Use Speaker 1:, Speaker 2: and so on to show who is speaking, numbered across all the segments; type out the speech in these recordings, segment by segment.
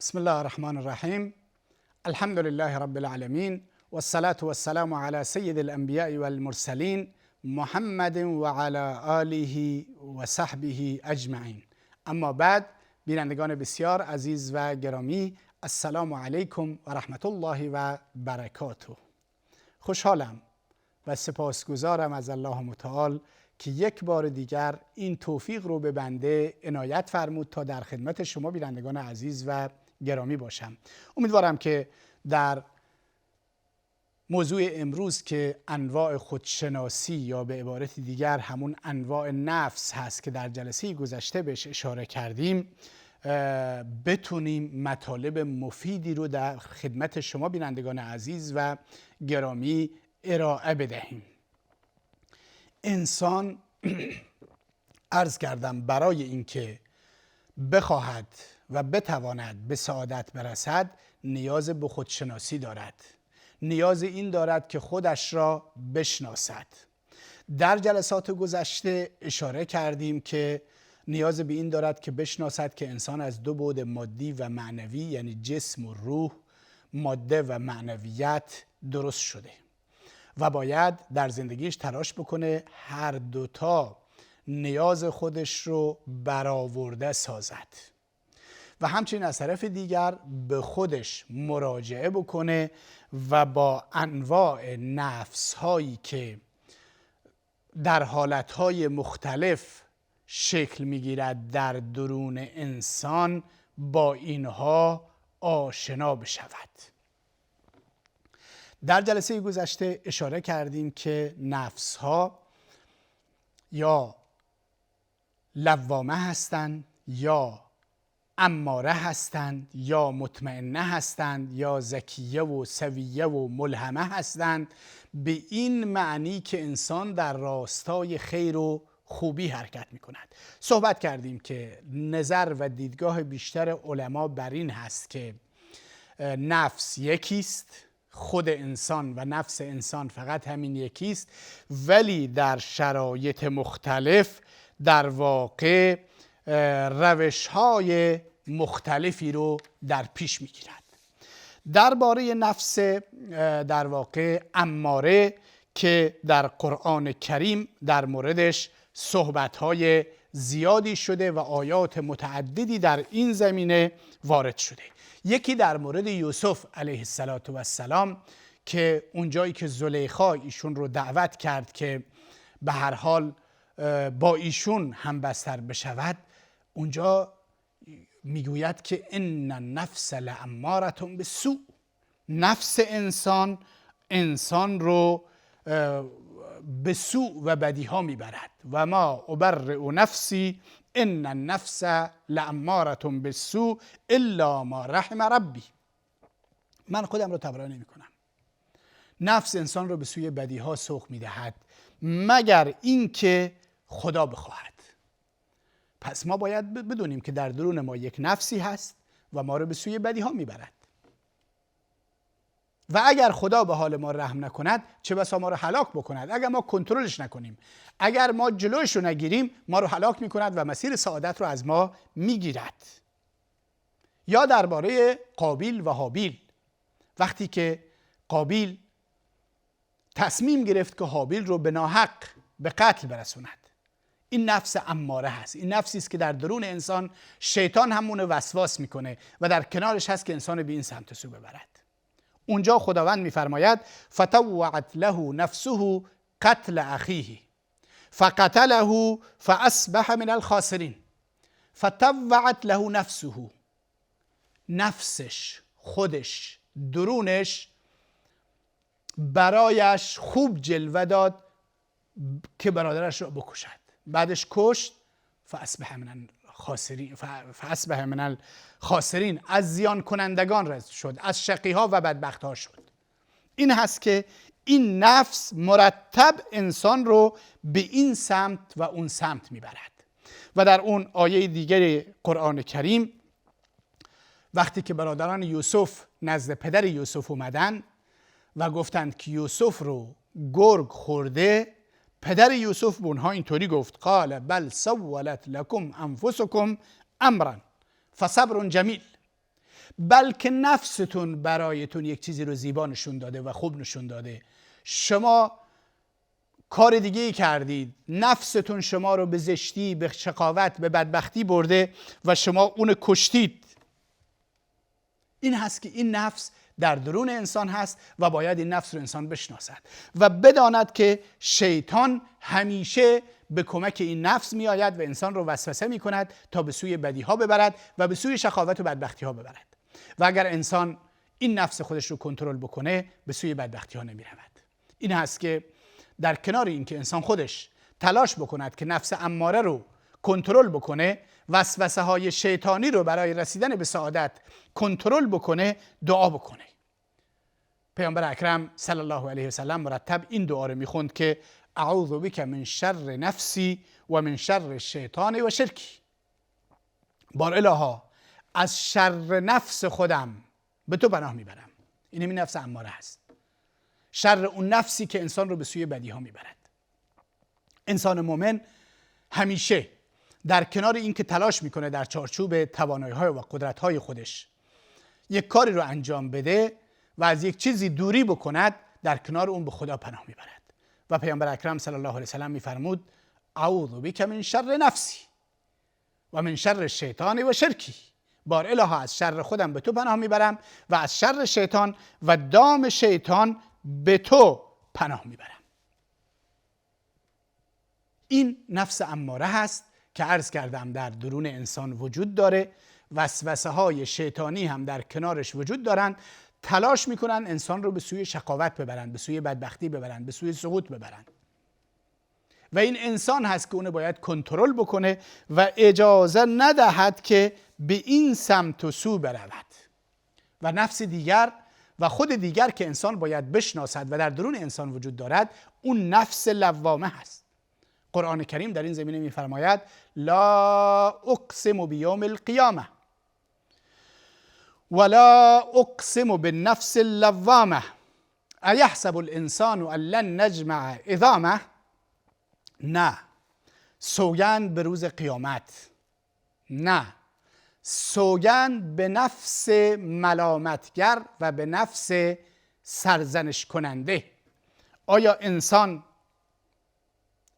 Speaker 1: بسم الله الرحمن الرحیم. الحمد لله رب العالمین و الصلاة و السلام علی سید الانبیاء والمرسلین محمد و علی آله و صحبه اجمعین. اما بعد، بینندگان بسیار عزیز و گرامی، السلام علیکم و رحمت الله و برکاته. خوشحالم و سپاسگزارم از الله متعال که یک بار دیگر این توفیق رو به بنده عنایت فرمود تا در خدمت شما بینندگان عزیز و گرامی باشم. امیدوارم که در موضوع امروز که انواع خودشناسی یا به عبارت دیگر همون انواع نفس هست که در جلسه گذشته بهش اشاره کردیم، بتونیم مطالب مفیدی رو در خدمت شما بینندگان عزیز و گرامی ارائه بدهیم. انسان عرض کردم برای اینکه بخواهد و بتواند به سعادت برسد نیاز به خودشناسی دارد، نیاز این دارد که خودش را بشناسد. در جلسات گذشته اشاره کردیم که نیاز به این دارد که بشناسد که انسان از دو بعد مادی و معنوی، یعنی جسم و روح، ماده و معنویت درست شده و باید در زندگیش تلاش بکنه هر دوتا نیاز خودش رو برآورده سازد و همچنین از طرف دیگر به خودش مراجعه بکنه و با انواع نفس هایی که در حالتهای مختلف شکل میگیرد در درون انسان با اینها آشنا بشود. در جلسه گذشته اشاره کردیم که نفس ها یا لوامه هستند، یا اماره هستند، یا مطمئنه هستند، یا زکیه و سویه و ملهمه هستند، به این معنی که انسان در راستای خیر و خوبی حرکت می کند. صحبت کردیم که نظر و دیدگاه بیشتر علما بر این هست که نفس یکیست، خود انسان و نفس انسان فقط همین یکیست، ولی در شرایط مختلف در واقع روش‌های مختلفی رو در پیش می‌گیرد. درباره نفس در واقع اماره که در قرآن کریم در موردش صحبت‌های زیادی شده و آیات متعددی در این زمینه وارد شده. یکی در مورد یوسف علیه السلام که اونجایی که زلیخا ایشون رو دعوت کرد که به هر حال با ایشون همبستر بشود، اونجا میگوید که ان النفس لاماره بالسوء، نفس انسان رو به سوء و بدیها میبرد. و ما ابرئ نفسی ان النفس لاماره بالسوء الا ما رحم ربی. من خودم رو تبرئه نمی کنم. نفس انسان رو به سوی بدیها سوق میدهد مگر اینکه خدا بخواهد. پس ما باید بدونیم که در درون ما یک نفسی هست و ما رو به سوی بدیها میبرد و اگر خدا به حال ما رحم نکند چه بسا ما رو هلاک بکند. اگر ما کنترلش نکنیم، اگر ما جلوش رو نگیریم، ما رو هلاک میکند و مسیر سعادت رو از ما میگیرد. یا درباره قابیل و هابیل، وقتی که قابیل تصمیم گرفت که هابیل رو به ناحق به قتل برسوند، این نفس اماره هست. این نفسی است که در درون انسان شیطان همون وسواس میکنه و در کنارش هست که انسان به این سمت و سو ببرد. اونجا خداوند میفرماید فطوعت له نفسه قتل اخیه فقتله فاصبح من الخاسرین. فطوعت له نفسه، نفسش، خودش، درونش برایش خوب جلوه داد که برادرش را بکشد. بعدش کشت. فاصبح من الخاسرین، از زیان کنندگان رد شد، از شقی ها و بدبخت ها شد. این هست که این نفس مرتب انسان رو به این سمت و اون سمت میبرد. و در اون آیه دیگر قرآن کریم وقتی که برادران یوسف نزد پدر یوسف اومدن و گفتند که یوسف رو گرگ خورده، پدر یوسف به اونها اینطوری گفت قال بل سولت لكم انفسكم امرا فصبر جمیل. بلکه نفستون برایتون یک چیزی رو زیبا نشون داده و خوب نشون داده. شما کار دیگه ای کردید، نفستون شما رو به زشتی، به شقاوت، به بدبختی برده و شما اون کشتید. این هست که این نفس در درون انسان هست و باید این نفس رو انسان بشناسد و بداند که شیطان همیشه به کمک این نفس می آید و انسان رو وسوسه می کند تا به سوی بدی ها ببرد و به سوی شقاوت و بدبختی ها ببرد. و اگر انسان این نفس خودش رو کنترل بکنه به سوی بدبختی ها نمی رود. این هست که در کنار این که انسان خودش تلاش بکند که نفس اماره رو کنترل بکنه، وسوسه های شیطانی رو برای رسیدن به سعادت کنترل بکنه، دعا بکنه. پیامبر اکرم صلی الله علیه و سلم مرتب این دعا رو میخوند که اعوذ بک من شر نفسی و من شر شیطان و شرکی. بار الها از شر نفس خودم به تو پناه میبرم. این نفس اماره هست، شر اون نفسی که انسان رو به سوی بدی ها میبرد. انسان مومن همیشه در کنار این که تلاش میکنه در چارچوب توانایی‌های و قدرت‌های خودش یک کاری رو انجام بده و از یک چیزی دوری بکند، در کنار اون به خدا پناه میبرد. و پیامبر اکرم صلی الله علیه و سلم میفرمود اعوذ بک من شر نفسی و من شر شیطان و شرکی. بار الها از شر خودم به تو پناه میبرم و از شر شیطان و دام شیطان به تو پناه میبرم. این نفس اماره هست که عرض کردم در درون انسان وجود داره. وسوسه های شیطانی هم در کنارش وجود دارن، تلاش میکنن انسان رو به سوی شقاوت ببرن، به سوی بدبختی ببرن، به سوی سقوط ببرن. و این انسان هست که اونو باید کنترل بکنه و اجازه ندهد که به این سمت و سو برود. و نفس دیگر و خود دیگر که انسان باید بشناسد و در درون انسان وجود دارد، اون نفس لوامه هست. قرآن کریم در این زمینه میفرماید لا اقسم بیوم القیامه ولا اقسم بالنفس اللوامه ایحسب الانسان ان لن نجمع عظامه. نه، سوگند به روز قیامت، نه، سوگند به نفس ملامتگر و به نفس سرزنش کننده. آیا انسان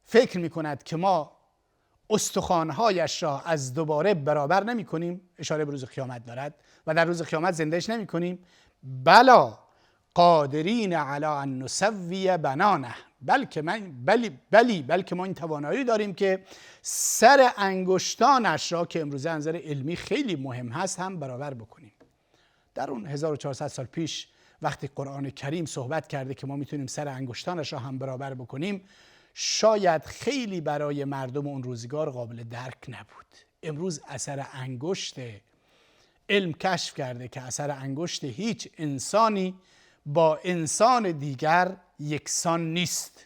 Speaker 1: فکر می کند که ما استخوان‌هایش را از دوباره برابر نمی کنیم؟ اشاره به روز قیامت دارد و در روز قیامت زندهش نمی کنیم. بلا قادرین علی ان نسوی بنانه، بلکه ما این توانایی داریم که سر انگشتانش را که امروزه از نظر علمی خیلی مهم هست هم برابر بکنیم. در اون 1400 سال پیش وقتی قرآن کریم صحبت کرده که ما میتونیم سر انگشتانش را هم برابر بکنیم، شاید خیلی برای مردم اون روزگار قابل درک نبود. امروز اثر انگشت، علم کشف کرده که اثر انگشت هیچ انسانی با انسان دیگر یکسان نیست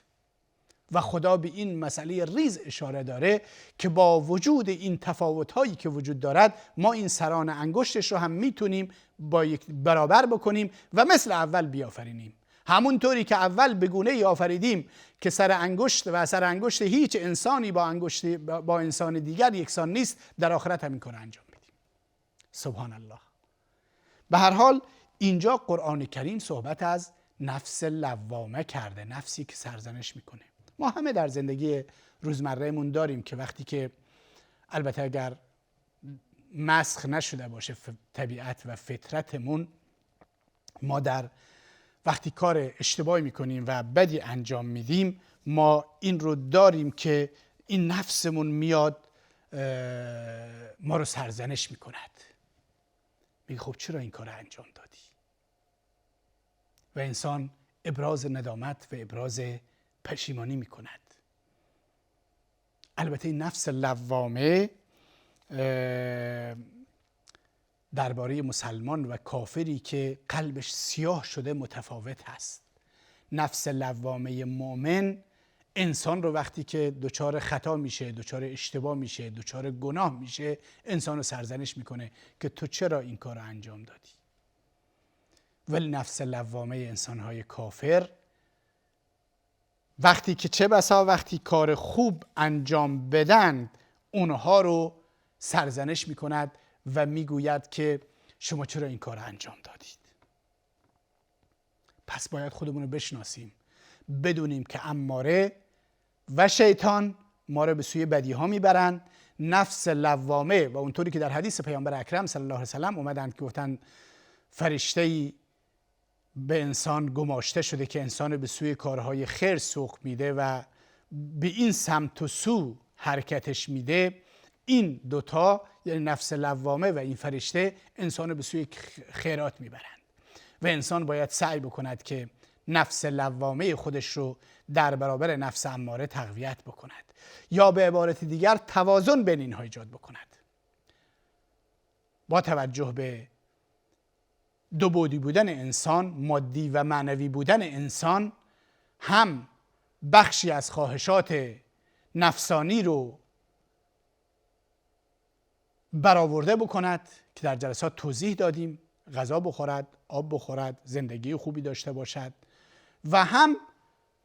Speaker 1: و خدا به این مسئله ریز اشاره داره که با وجود این تفاوت‌هایی که وجود دارد، ما این سران انگشتش رو هم میتونیم با یک برابر بکنیم و مثل اول بیافرینیم. همونطوری که اول به گونه‌ای آفریدیم که سر انگشت و سر انگشت هیچ انسانی با انسان دیگر یکسان نیست، در آخرت هم این کار انجام میدیم. سبحان الله. به هر حال اینجا قرآن کریم صحبت از نفس لوامه کرده، نفسی که سرزنش میکنه. ما همه در زندگی روزمرهمون داریم که وقتی که البته اگر مسخ نشده باشه طبیعت و فطرتمون، ما در وقتی کار اشتباهی میکنیم و بدی انجام میدیم، ما این رو داریم که این نفسمون میاد ما رو سرزنش میکند، میگه خب چرا این کار انجام دادی؟ و انسان ابراز ندامت و ابراز پشیمانی میکند. البته این نفس لوامه درباره مسلمان و کافری که قلبش سیاه شده متفاوت هست. نفس لوامه مؤمن انسان رو وقتی که دچار خطا میشه، دچار اشتباه میشه، دچار گناه میشه، انسان رو سرزنش میکنه که تو چرا این کار رو انجام دادی. ولی نفس لوامه انسانهای کافر وقتی که چه بسا وقتی کار خوب انجام بدن، اونها رو سرزنش میکند و میگوید که شما چرا این کار انجام دادید؟ پس باید خودمون رو بشناسیم، بدونیم که اماره و شیطان ما رو به سوی بدی ها میبرن. نفس لوامه و اونطوری که در حدیث پیامبر اکرم صلی الله علیه و سلم اومدن که گفتن فرشته‌ای به انسان گماشته شده که انسان به سوی کارهای خیر سوق میده و به این سمت و سو حرکتش میده. این دوتا یعنی نفس لوامه و این فرشته انسان به سوی خیرات میبرند و انسان باید سعی بکند که نفس لوامه خودش رو در برابر نفس اماره تقویت بکند، یا به عبارت دیگر توازن بین اینها ایجاد بکند. با توجه به دو بعدی بودن انسان، مادی و معنوی بودن انسان، هم بخشی از خواهشات نفسانی رو برآورده بکند که در جلسات توضیح دادیم، غذا بخورد، آب بخورد، زندگی خوبی داشته باشد، و هم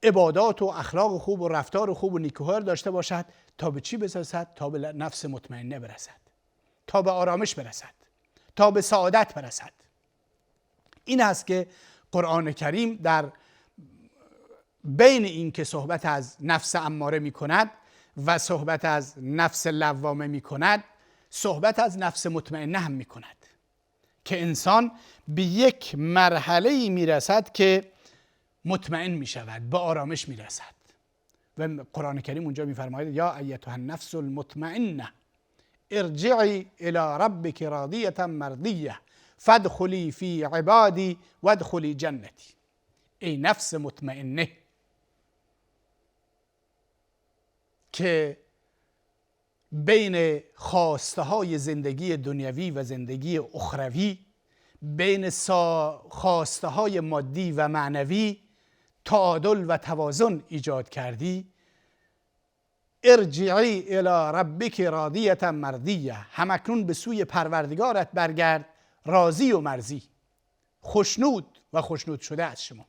Speaker 1: عبادات و اخلاق خوب و رفتار خوب و نیکوها داشته باشد تا به چی برسد؟ تا به نفس مطمئنه برسد، تا به آرامش برسد، تا به سعادت برسد. این است که قرآن کریم در بین این که صحبت از نفس اماره می کند و صحبت از نفس لوامه می کند، صحبت از نفس مطمئنه هم می کند که انسان به یک مرحله می رسد که مطمئن می شود، به آرامش می رسد. و قرآن کریم اونجا می فرماید یا ایتها النفس المطمئنه ارجعی الی ربک راضیه مرضیه فادخلی فی عبادی وادخلی جنتی. ای نفس مطمئنه که بین خواسته های زندگی دنیوی و زندگی اخروی، بین خواسته های مادی و معنوی تعادل و توازن ایجاد کردی، ارجعی الی ربک راضیه مرضیه، همکنون به سوی پروردگارت برگرد راضی و مرضی، خوشنود و خوشنود شده از شما.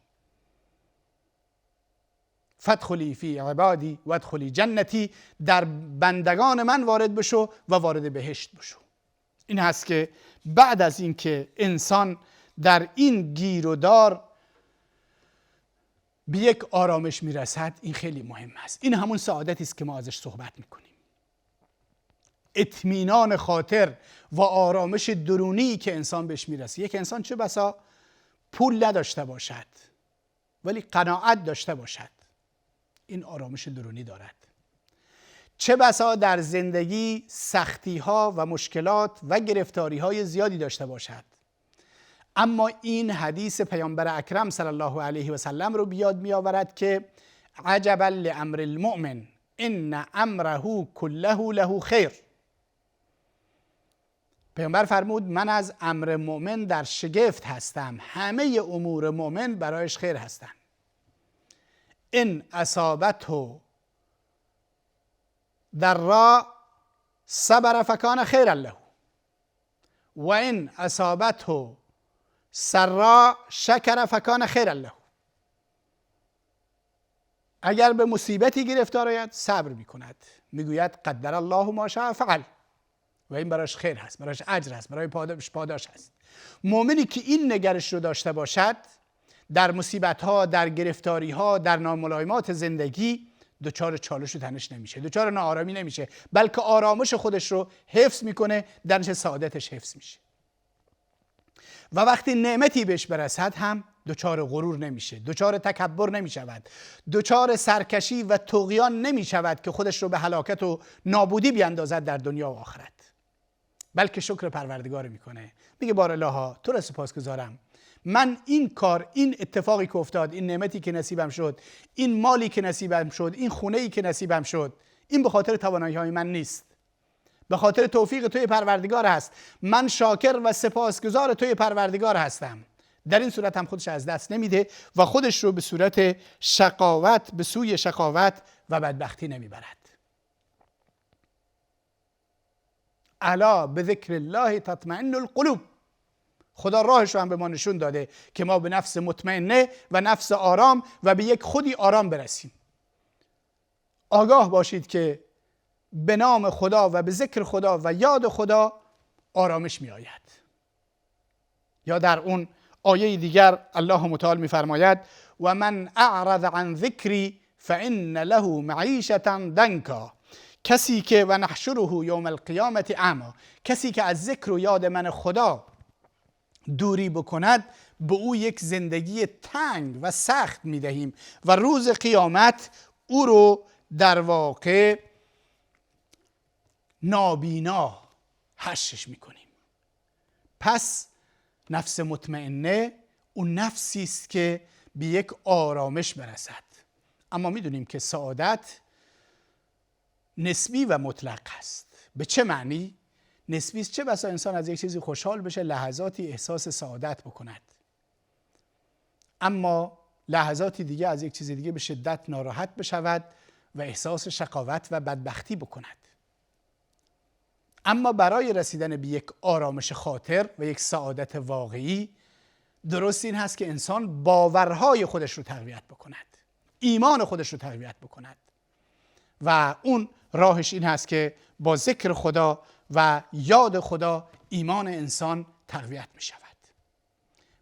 Speaker 1: فادخلی فی عبادی وادخلی جنتی، در بندگان من وارد بشو و وارد بهشت بشو. این هست که بعد از اینکه انسان در این گیر و دار به یک آرامش میرسد، این خیلی مهم است. این همون سعادتی است که ما ازش صحبت میکنیم، اطمینان خاطر و آرامش درونی که انسان بهش میرسه. یک انسان چه بسا پول نداشته باشد ولی قناعت داشته باشد، این آرامش درونی دارد. چه بسا در زندگی سختی ها و مشکلات و گرفتاری های زیادی داشته باشد، اما این حدیث پیامبر اکرم صلی الله علیه و سلم رو بیاد می آورد که عجبا لامر المؤمن ان امره کله له خیر. پیامبر فرمود من از امر مؤمن در شگفت هستم، همه امور مؤمن برایش خیر هستند. ان اصابته ضراء صبر فکان خیرا له و ان اصابته سراء شکر فکان خیرا له. اگر به مصیبتی گرفتار آید صبر میکند، میگوید قدر الله ما شاء فعل، و این براش خیر هست، براش اجر هست، برای پاداش هست. مؤمنی که این نگرش رو داشته باشد در مصیبت ها، در گرفتاری ها، در ناملایمات زندگی دچار چالش و تنش نمیشه، دچار ناآرامی نمیشه، بلکه آرامش خودش رو حفظ میکنه، درش سعادتش حفظ میشه. و وقتی نعمتی بهش برسد هم دچار غرور نمیشه، دچار تکبر نمیشود، دچار سرکشی و طغیان نمیشود که خودش رو به هلاکت و نابودی بیاندازد در دنیا و آخرت، بلکه شکر پروردگار میکنه. میگه بار الله تو را سپاسگزارم، من این کار، این اتفاقی که افتاد، این نعمتی که نصیبم شد، این مالی که نصیبم شد، این خونه‌ای که نصیبم شد، این به خاطر توانایی‌های من نیست، به خاطر توفیق توی پروردگار هست. من شاکر و سپاسگزار توی پروردگار هستم. در این صورت هم خودش از دست نمیده و خودش رو به صورت شقاوت، به سوی شقاوت و بدبختی نمیبرد. الا بذکر الله تطمئن القلوب. خدا راهش رو هم به ما نشون داده که ما به نفس مطمئنه و نفس آرام و به یک خودی آرام برسیم. آگاه باشید که به نام خدا و به ذکر خدا و یاد خدا آرامش می آید. یا در اون آیه دیگر الله متعال میفرماید و من اعرض عن ذکری فان له معیشة ضنکا، کسی که و نحشره یوم القیامت اعمی، کسی که از ذکر و یاد من خدا دوری بکند به او یک زندگی تنگ و سخت میدهیم و روز قیامت او رو در واقع نابینا حشرش میکنیم. پس نفس مطمئنه اون نفسی است که به یک آرامش برسد. اما میدونیم که سعادت نسبی و مطلق است. به چه معنی؟ نسبی است. چه بسا انسان از یک چیزی خوشحال بشه، لحظاتی احساس سعادت بکند، اما لحظاتی دیگه از یک چیز دیگه به شدت ناراحت بشود و احساس شقاوت و بدبختی بکند. اما برای رسیدن به یک آرامش خاطر و یک سعادت واقعی، درست این هست که انسان باورهای خودش رو تقویت بکند، ایمان خودش رو تقویت بکند و اون راهش این هست که با ذکر خدا و یاد خدا ایمان انسان تقویت می شود.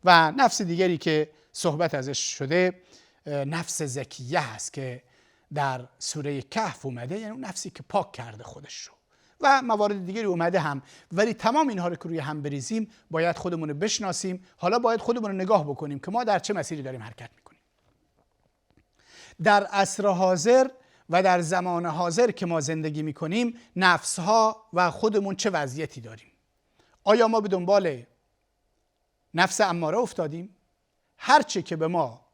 Speaker 1: و نفس دیگری که صحبت ازش شده نفس زکیه هست که در سوره کهف اومده، یعنی اون نفسی که پاک کرده خودش رو، و موارد دیگری اومده هم. ولی تمام اینها رو که روی هم بریزیم باید خودمون رو بشناسیم. حالا باید خودمون رو نگاه بکنیم که ما در چه مسیری داریم حرکت میکنیم. در عصر حاضر و در زمان حاضر که ما زندگی میکنیم، نفسها و خودمون چه وضعیتی داریم؟ آیا ما به دنبال نفس اماره افتادیم؟ هرچه که به ما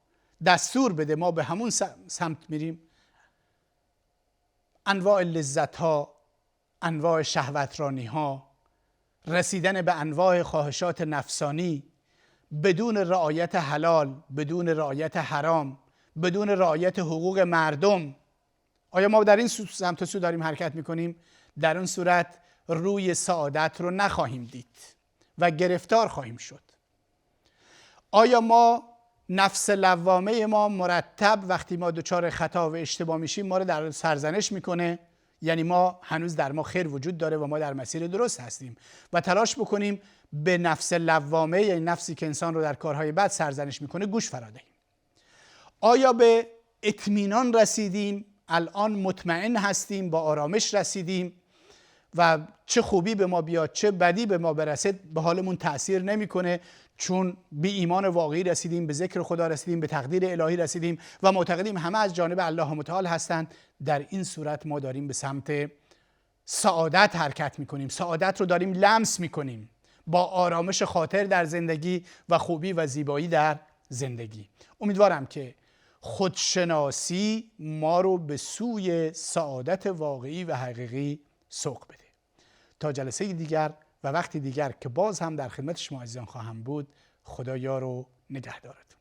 Speaker 1: دستور بده ما به همون سمت میریم. انواع لذت ها، انواع شهوترانی ها، رسیدن به انواع خواهشات نفسانی بدون رعایت حلال، بدون رعایت حرام، بدون رعایت حقوق مردم. آیا ما در این سمت و سو داریم حرکت میکنیم؟ در اون صورت روی سعادت رو نخواهیم دید و گرفتار خواهیم شد. آیا ما نفس لوامه ما مرتب وقتی ما دچار خطا و اشتباه میشیم ما رو در سرزنش میکنه؟ یعنی ما هنوز در ما خیر وجود داره و ما در مسیر درست هستیم و تلاش بکنیم به نفس لوامه، یعنی نفسی که انسان رو در کارهای بد سرزنش میکنه، گوش فرا دهیم. آیا به اطمینان رسیدیم؟ الان مطمئن هستیم، با آرامش رسیدیم و چه خوبی به ما بیاد چه بدی به ما برسد به حالمون تأثیر نمیکنه، چون به ایمان واقعی رسیدیم، به ذکر خدا رسیدیم، به تقدیر الهی رسیدیم و معتقدیم همه از جانب الله متعال هستند. در این صورت ما داریم به سمت سعادت حرکت میکنیم، سعادت رو داریم لمس میکنیم با آرامش خاطر در زندگی و خوبی و زیبایی در زندگی. امیدوارم که خودشناسی ما رو به سوی سعادت واقعی و حقیقی سوق بده. تا جلسه دیگر و وقتی دیگر که باز هم در خدمت شما عزیزان خواهم بود، خدا یار و نگهدارتون.